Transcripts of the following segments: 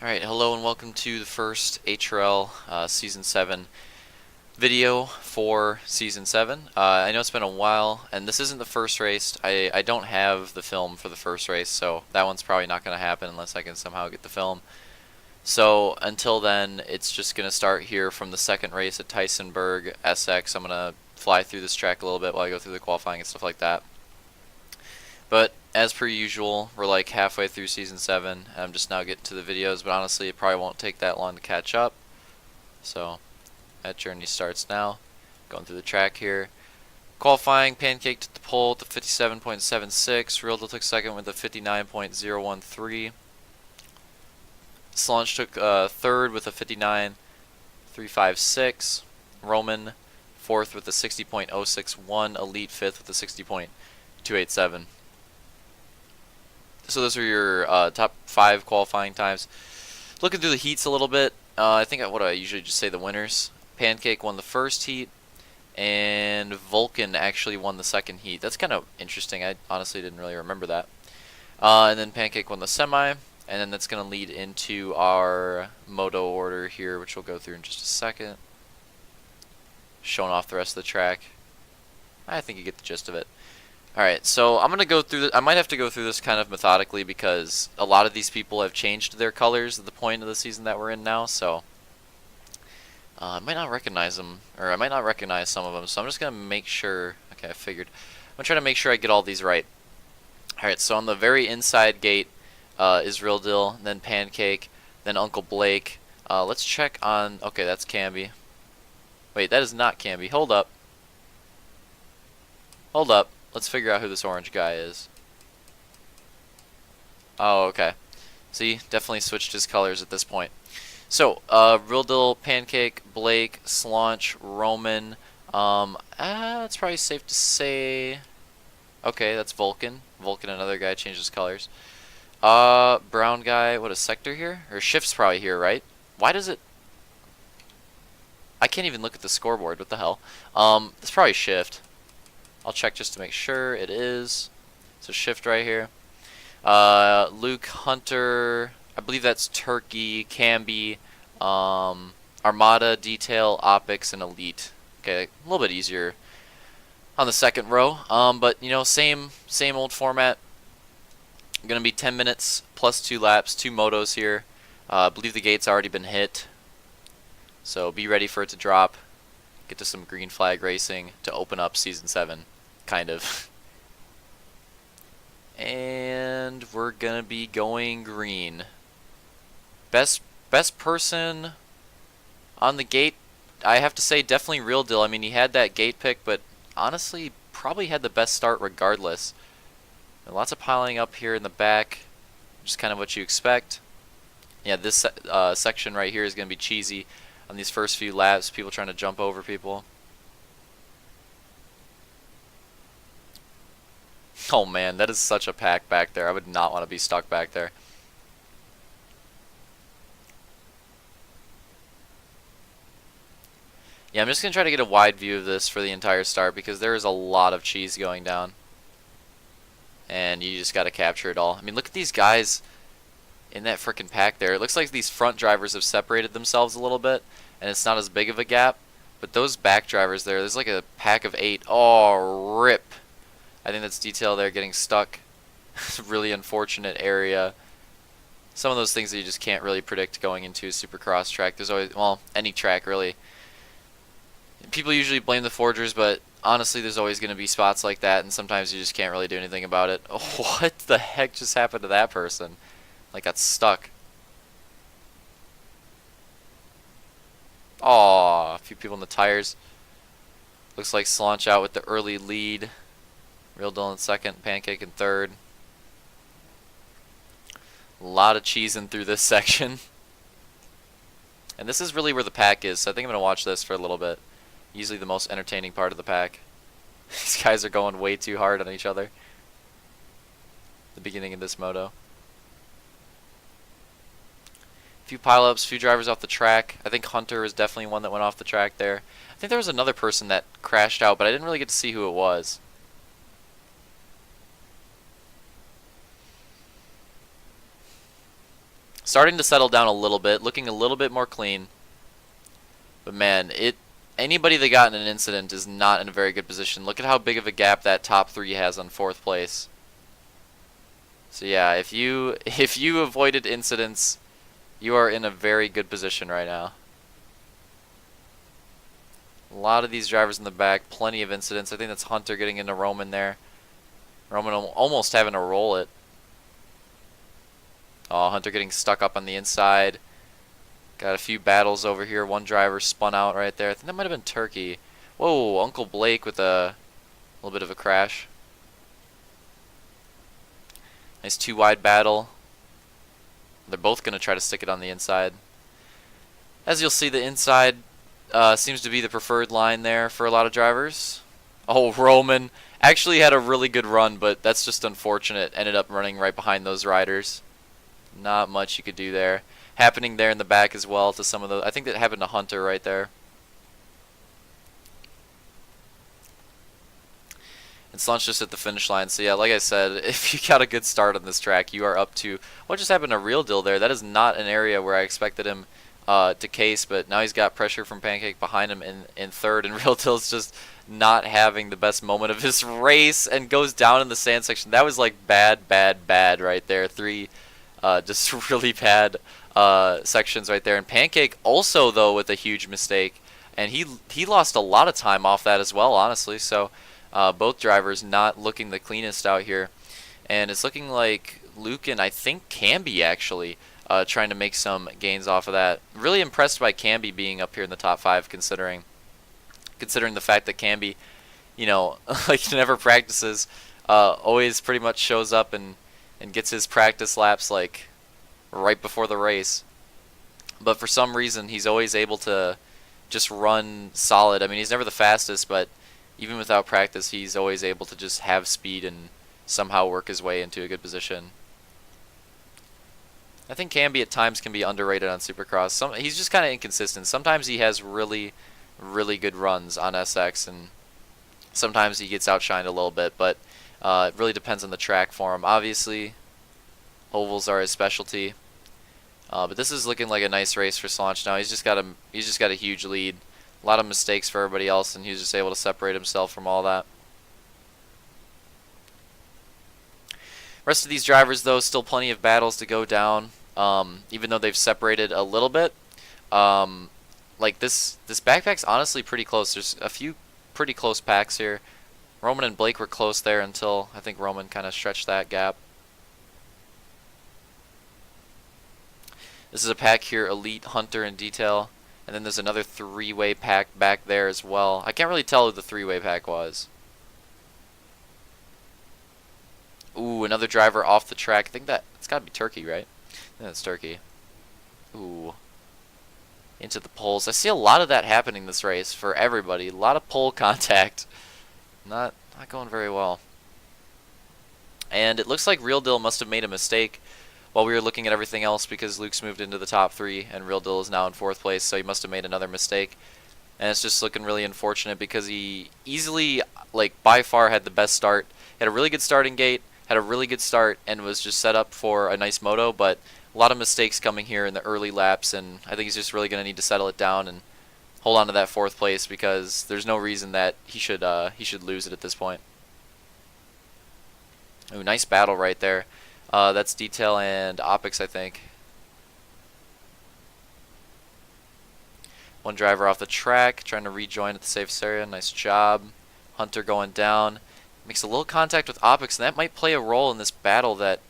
Alright, hello and welcome to the first HRL Season 7 video for Season 7. I know it's been a while, and this isn't the first race. I don't have the film for the first race, so that one's probably not going to happen unless I can somehow get the film. So until then, it's just going to start here from the second race at Tysonburg, SX. I'm going to fly through this track a little bit while I go through the qualifying and stuff like that. But as per usual, we're like halfway through Season 7. I'm just now getting to the videos, but honestly, it probably won't take that long to catch up. So, that journey starts now. Going through the track here. Qualifying, Pancake took the pole at the 57.76. Real took second with the 59.013. Solange took third with a 59.356. Roman fourth with a 60.061. Elite fifth with a 60.287. So those are your top 5 qualifying times. Looking through the heats a little bit, I think what I usually just say the winners. Pancake won the first heat, and Vulcan actually won the second heat. That's kind of interesting. I honestly didn't really remember that. And then Pancake won the semi, and then that's going to lead into our Moto order here, which we'll go through in just a second. Showing off the rest of the track. I think you get the gist of it. Alright, so I'm going to go through I might have to go through this kind of methodically because a lot of these people have changed their colors at the point of the season that we're in now, so I might not recognize them, or I might not recognize some of them, so I'm just going to make sure, okay, I figured, I'm going to try to make sure I get all these right. Alright, so on the very inside gate is Real Deal, then Pancake, then Uncle Blake. Let's check on, okay, that's Camby. Wait, that is not Camby, hold up. Hold up. Let's figure out who this orange guy is. Oh, okay. See, definitely switched his colors at this point. So, Real Deal, Pancake, Blake, Slaunch, Roman. It's probably safe to say. Okay, that's Vulcan. Vulcan, another guy, changed his colors. Brown guy. What is Sector here? Or Shift's probably here, right? Why does it? I can't even look at the scoreboard. What the hell? It's probably Shift. I'll check just to make sure it is. So Shift right here. Luke, Hunter, I believe that's Turkey, Camby, Armada, Detail, Opix, and Elite. Okay, a little bit easier on the second row. But you know, same old format. Gonna be 10 minutes plus 2 laps, 2 motos here. I believe the gate's already been hit. So be ready for it to drop. Get to some green flag racing to open up Season 7. Kind of. And we're gonna be going green. Best person on the gate, I have to say definitely Real Deal. I mean, he had that gate pick, but honestly probably had the best start regardless. And lots of piling up here in the back, just kind of what you expect. Yeah, this section right here is gonna be cheesy on these first few laps, people trying to jump over people. Oh man, that is such a pack back there. I would not want to be stuck back there. Yeah, I'm just going to try to get a wide view of this for the entire start because there is a lot of cheese going down. And you just got to capture it all. I mean, look at these guys in that frickin' pack there. It looks like these front drivers have separated themselves a little bit, and it's not as big of a gap. But those back drivers there's like a pack of 8. Oh, rip. I think that's Detail there getting stuck. Really unfortunate area. Some of those things that you just can't really predict going into a Supercross track. There's always, well, any track really. People usually blame the forgers, but honestly there's always going to be spots like that, and sometimes you just can't really do anything about it. Oh, what the heck just happened to that person? Like, got stuck. Aw, a few people in the tires. Looks like Slaunch out with the early lead. Real Deal in second, Pancake in third. A lot of cheesing through this section. And this is really where the pack is, so I think I'm going to watch this for a little bit. Usually the most entertaining part of the pack. These guys are going way too hard on each other. The beginning of this moto. A few pileups, a few drivers off the track. I think Hunter is definitely one that went off the track there. I think there was another person that crashed out, but I didn't really get to see who it was. Starting to settle down a little bit, looking a little bit more clean. But man, anybody that got in an incident is not in a very good position. Look at how big of a gap that top 3 has on 4th place. So yeah, if you avoided incidents, you are in a very good position right now. A lot of these drivers in the back, plenty of incidents. I think that's Hunter getting into Roman there. Roman almost having to roll it. Oh, Hunter getting stuck up on the inside. Got a few battles over here. One driver spun out right there. I think that might have been Turkey. Whoa, Uncle Blake with a little bit of a crash. Nice 2-wide battle. They're both going to try to stick it on the inside. As you'll see, the inside seems to be the preferred line there for a lot of drivers. Oh, Roman actually had a really good run, but that's just unfortunate. Ended up running right behind those riders. Not much you could do there. Happening there in the back as well to some of the... I think that happened to Hunter right there. And Slunch just at the finish line. So yeah, like I said, if you got a good start on this track, you are up to... What just happened to Real Deal there? That is not an area where I expected him to case, but now he's got pressure from Pancake behind him in 3rd, and Real Deal's just not having the best moment of his race and goes down in the sand section. That was like bad right there. 3 just really bad sections right there. And Pancake also, though, with a huge mistake, and he lost a lot of time off that as well, honestly. So both drivers not looking the cleanest out here, and it's looking like Luke and I think Camby actually trying to make some gains off of that. Really impressed by Camby being up here in the top 5, considering the fact that Camby, you know, like never practices, always pretty much shows up and gets his practice laps like right before the race. But for some reason, he's always able to just run solid. I mean, he's never the fastest, but even without practice, he's always able to just have speed and somehow work his way into a good position. I think Camby at times can be underrated on Supercross. He's just kind of inconsistent. Sometimes he has really good runs on SX, and sometimes he gets outshined a little bit, but it really depends on the track for him. Obviously, ovals are his specialty, but this is looking like a nice race for Solange now. He's just got a huge lead. A lot of mistakes for everybody else, and he's just able to separate himself from all that. Rest of these drivers, though, still plenty of battles to go down, even though they've separated a little bit. Like this backpack's honestly pretty close. There's a few pretty close packs here. Roman and Blake were close there until I think Roman kind of stretched that gap. This is a pack here, Elite, Hunter, and Detail. And then there's another 3-way pack back there as well. I can't really tell who the 3-way pack was. Ooh, another driver off the track. I think it's got to be Turkey, right? I think that's Turkey. Ooh. Into the poles. I see a lot of that happening this race for everybody. A lot of pole contact. Not going very well. And it looks like Real Deal must have made a mistake while we were looking at everything else, because Luke's moved into the top 3 and Real Deal is now in 4th place, so he must have made another mistake. And it's just looking really unfortunate because he easily, like, by far had the best start. He had a really good starting gate, had a really good start, and was just set up for a nice moto, but a lot of mistakes coming here in the early laps, and I think he's just really going to need to settle it down and hold on to that 4th place, because there's no reason that he should lose it at this point. Ooh, nice battle right there. That's Detail and Opix, I think. One driver off the track, trying to rejoin at the safest area. Nice job. Hunter going down. Makes a little contact with Opix, and that might play a role in this battle that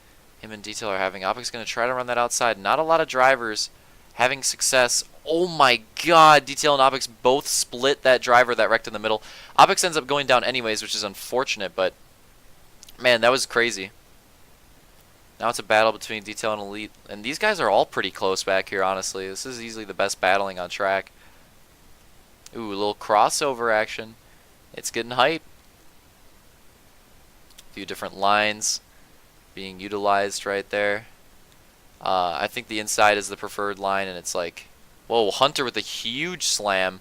him and Detail are having. Opix going to try to run that outside. Not a lot of drivers having success. Oh my god, Detail and Opix both split that driver that wrecked in the middle. Opix ends up going down anyways, which is unfortunate, but man, that was crazy. Now it's a battle between Detail and Elite. And these guys are all pretty close back here, honestly. This is easily the best battling on track. Ooh, a little crossover action. It's getting hype. A few different lines being utilized right there. I think the inside is the preferred line, and it's like, whoa, Hunter with a huge slam.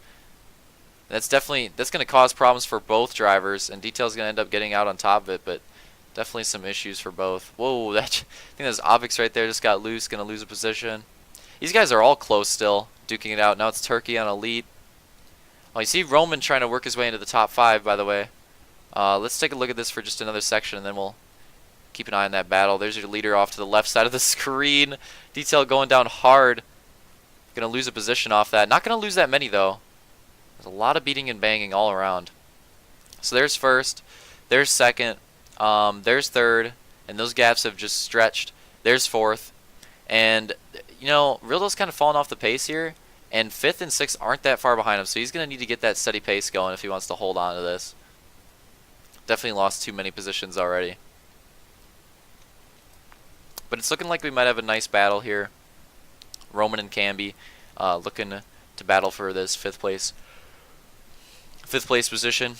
That's going to cause problems for both drivers, and Detail's going to end up getting out on top of it, but Definitely some issues for both. Whoa, I think that's Optics right there. Just got loose. Gonna lose a position. These guys are all close still, duking it out. Now it's Turkey on Elite. Oh, you see Roman trying to work his way into the top 5, by the way. Let's take a look at this for just another section, and then we'll keep an eye on that battle. There's your leader off to the left side of the screen. Detail going down hard. Gonna lose a position off that. Not gonna lose that many, though. There's a lot of beating and banging all around. So there's first. There's second. There's third. And those gaps have just stretched. There's fourth. And, you know, Realdo's kind of fallen off the pace here. And 5th and 6th aren't that far behind him, so he's going to need to get that steady pace going if he wants to hold on to this. Definitely lost too many positions already. But it's looking like we might have a nice battle here. Roman and Camby looking to battle for this 5th place position.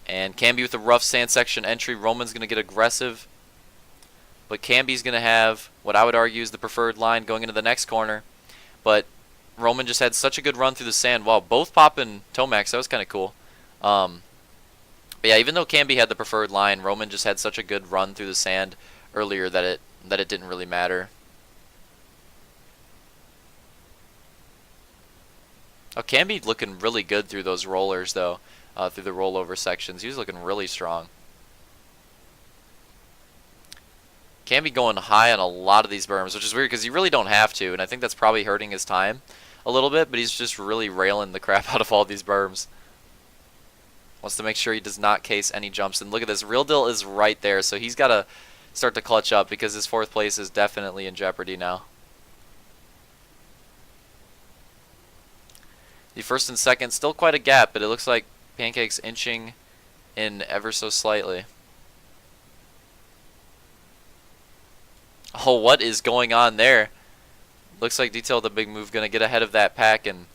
And Camby with a rough sand section entry. Roman's going to get aggressive. But Camby's going to have what I would argue is the preferred line going into the next corner. But Roman just had such a good run through the sand. Wow, both popping Tomax. That was kind of cool. But yeah, even though Camby had the preferred line, Roman just had such a good run through the sand earlier that it didn't really matter. Oh, Camby looking really good through those rollers, though. Through the rollover sections. He was looking really strong. Camby going high on a lot of these berms, which is weird because you really don't have to, and I think that's probably hurting his time a little bit, but he's just really railing the crap out of all these berms. Wants to make sure he does not case any jumps, and look at this, Real Deal is right there, so he's got to start to clutch up because his 4th place is definitely in jeopardy now. The 1st and 2nd, still quite a gap, but it looks like Pancake's inching in ever so slightly. Oh, what is going on there? Looks like Detail the big move going to get ahead of that pack, and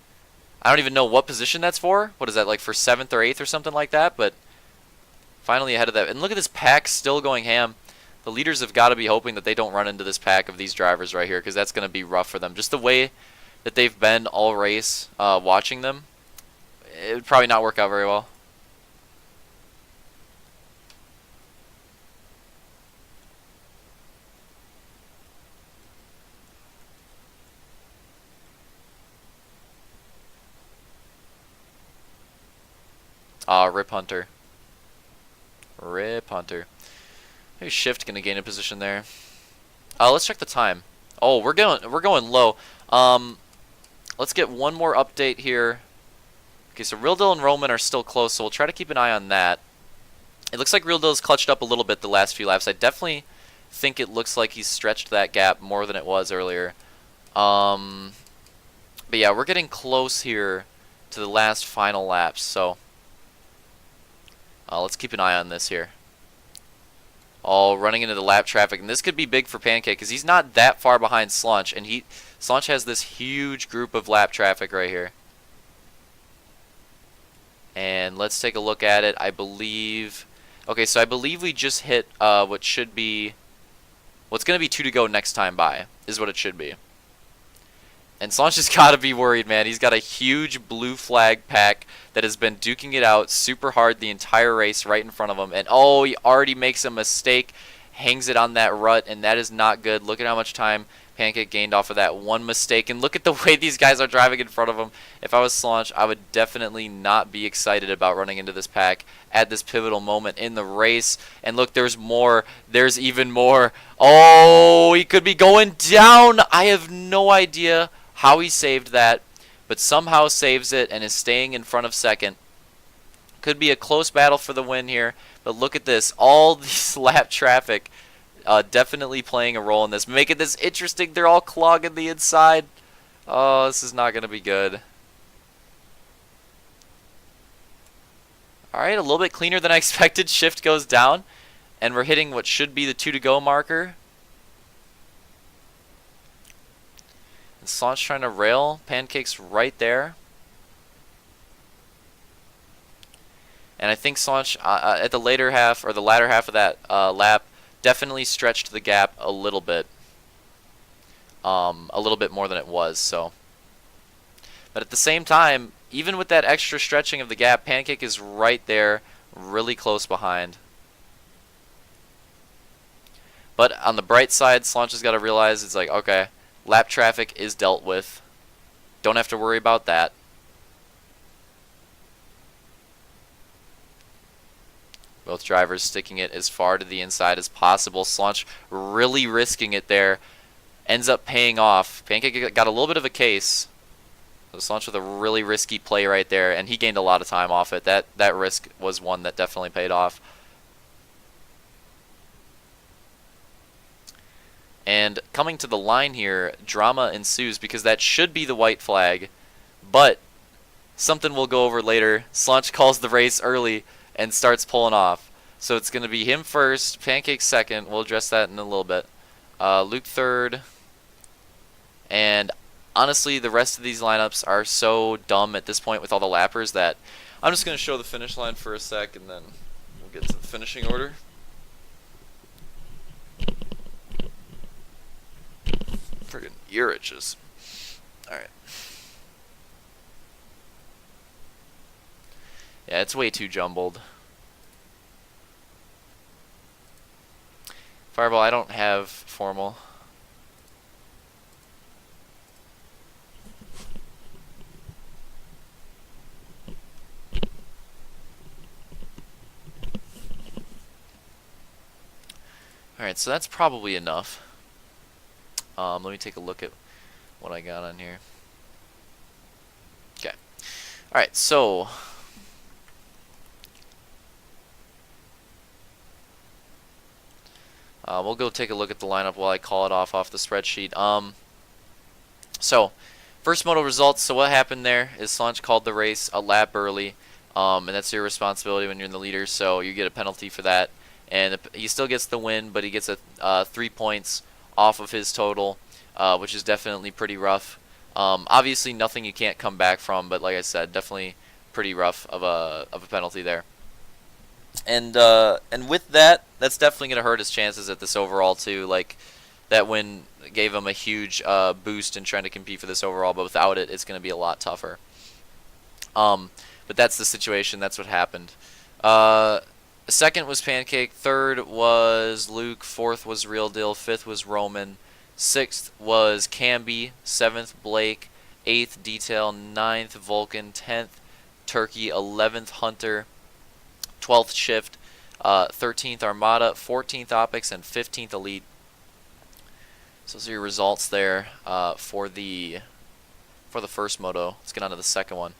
I don't even know what position that's for. What is that, like for 7th or 8th or something like that? But finally ahead of that. And look at this pack still going ham. The leaders have got to be hoping that they don't run into this pack of these drivers right here, because that's going to be rough for them. Just the way that they've been all race watching them, it would probably not work out very well. Rip Hunter. Rip Hunter. Maybe Shift gonna gain a position there. Let's check the time. Oh, we're going low. Let's get one more update here. Okay, so Real Deal and Roman are still close, so we'll try to keep an eye on that. It looks like Real Deal's clutched up a little bit the last few laps. I definitely think it looks like he's stretched that gap more than it was earlier. But yeah, we're getting close here to the last final laps, so let's keep an eye on this here. All running into the lap traffic, and this could be big for Pancake because he's not that far behind Slunch, and Slunch has this huge group of lap traffic right here. And let's take a look at it. I believe, okay, so I believe we just hit what's going to be 2 to go next time by is what it should be. And Slunch has got to be worried, man. He's got a huge blue flag pack that has been duking it out super hard the entire race right in front of him. And oh, he already makes a mistake, hangs it on that rut, and that is not good. Look at how much time Pancake gained off of that one mistake. And look at the way these guys are driving in front of him. If I was Slunch, I would definitely not be excited about running into this pack at this pivotal moment in the race. And look, there's more. There's even more. Oh, he could be going down. I have no idea how he saved that, but somehow saves it and is staying in front of second. Could be a close battle for the win here, but look at this. All this lap traffic definitely playing a role in this, making this interesting. They're all clogging the inside. Oh, this is not going to be good. All right, a little bit cleaner than I expected. Shift goes down, and we're hitting what should be the 2 to go marker. Slunch trying to rail. Pancake's right there. And I think Slunch at the later half, or the latter half of that lap, definitely stretched the gap a little bit. A little bit more than it was, so. But at the same time, even with that extra stretching of the gap, Pancake is right there, really close behind. But on the bright side, Slaunch has got to realize it's like, okay, lap traffic is dealt with. Don't have to worry about that. Both drivers sticking it as far to the inside as possible. Slaunch really risking it there. Ends up paying off. Pancake got a little bit of a case. So Slaunch with a really risky play right there, and he gained a lot of time off it. That risk was one that definitely paid off. And coming to the line here, drama ensues because that should be the white flag, but something we'll go over later. Slaunch calls the race early and starts pulling off. So it's going to be him first, Pancake second. We'll address that in a little bit. Luke third. And honestly, the rest of these lineups are so dumb at this point with all the lappers that I'm just going to show the finish line for a sec and then we'll get to the finishing order. Friggin' ear itches. Alright. Yeah, it's way too jumbled. Fireball, I don't have formal. Alright, so that's probably enough. Let me take a look at what I got on here. Okay. Alright, so we'll go take a look at the lineup while I call it off the spreadsheet. So, first moto results. So what happened there is Slaunch called the race a lap early, and that's your responsibility when you're in the leader, so you get a penalty for that. And he still gets the win, but he gets a 3 points off of his total, which is definitely pretty rough. Obviously, nothing you can't come back from, but like I said, definitely pretty rough of a penalty there. And with that, that's definitely gonna hurt his chances at this overall too. Like that win gave him a huge boost in trying to compete for this overall, but without it, it's gonna be a lot tougher. But that's the situation. That's what happened. Second was Pancake. Third was Luke. Fourth was Real Deal. Fifth was Roman. Sixth was Camby. Seventh Blake. Eighth Detail. Ninth Vulcan. 10th Turkey. 11th Hunter. 12th Shift. 13th Armada. 14th Opix. And 15th Elite. So those are your results there for the first moto. Let's get on to the second one.